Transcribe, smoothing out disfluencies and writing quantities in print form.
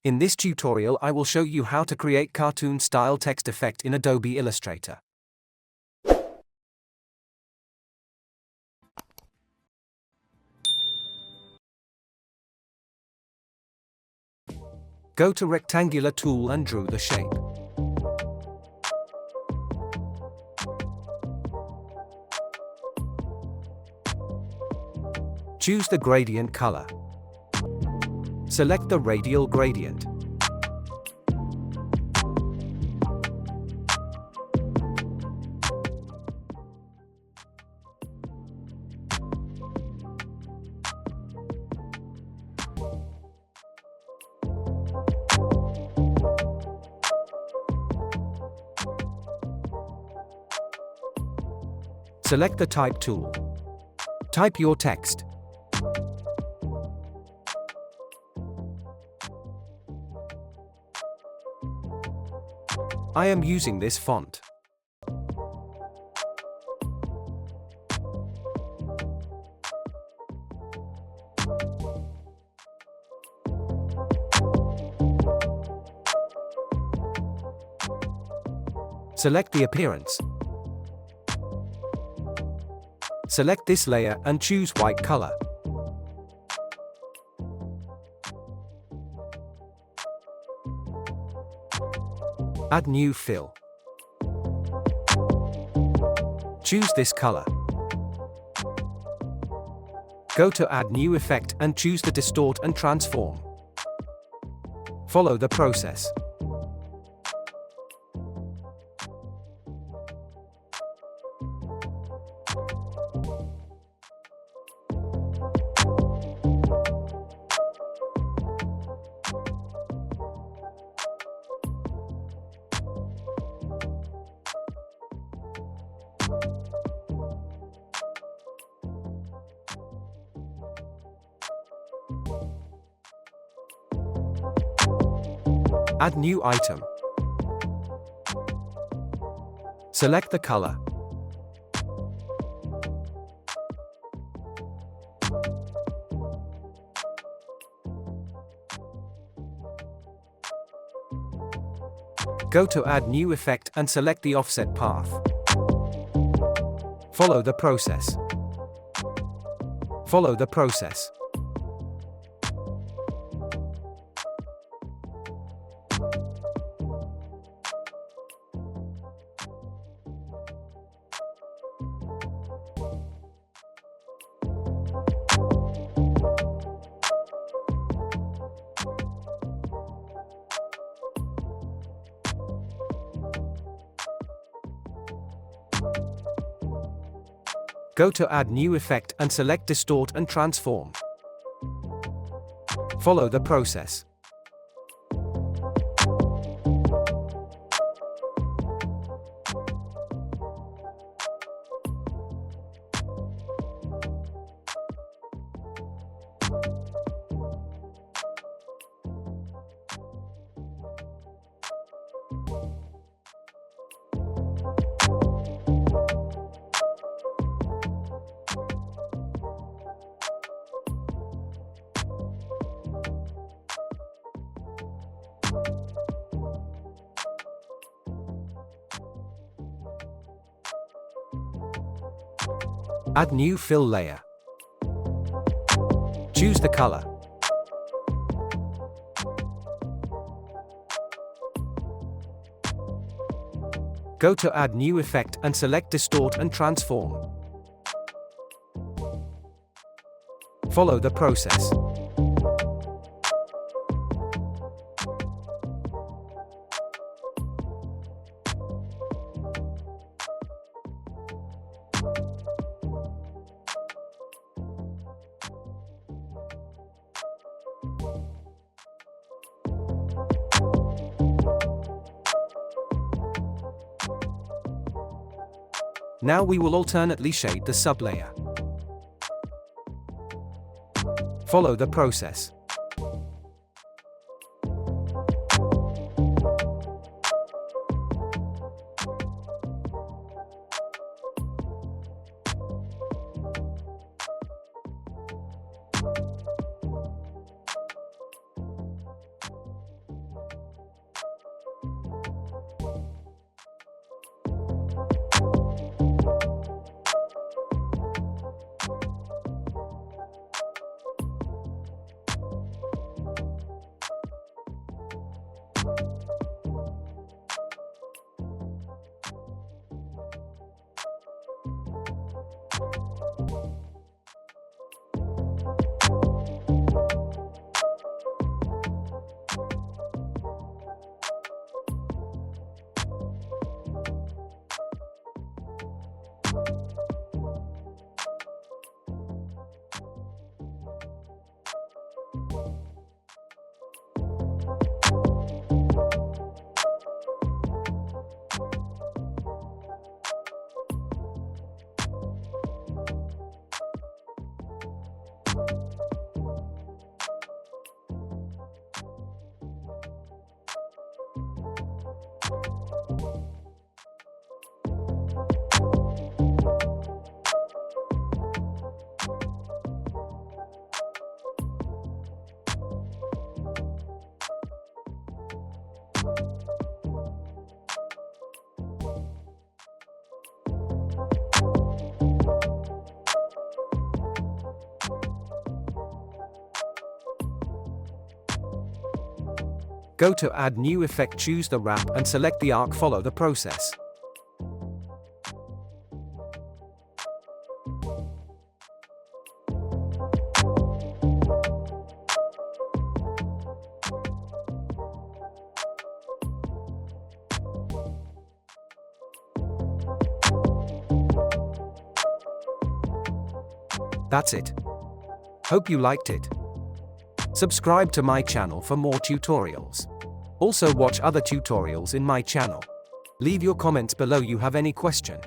In this tutorial I will show you how to create cartoon-style text effect in Adobe Illustrator. Go to Rectangular tool and draw the shape. Choose the gradient color. Select the radial gradient. Select the Type tool. Type your text. I am using this font. Select the appearance. Select this layer and choose white color. Add new fill. Choose this color. Go to Add new effect and choose the Distort and Transform. Follow the process. Add new item. Select the color. Go to Add new effect and select the offset path. Follow the process. Follow the process. Go to Add new effect and select Distort and Transform. Follow the process. Add new fill layer. Choose the color. Go to Add new effect and select Distort and Transform. Follow the process. Now we will alternately shade the sublayer. Follow the process. Go to Add New Effect, choose the wrap and select the arc, follow the process. That's it. Hope you liked it. Subscribe to my channel for more tutorials. Also watch other tutorials in my channel. Leave your comments below you have any question.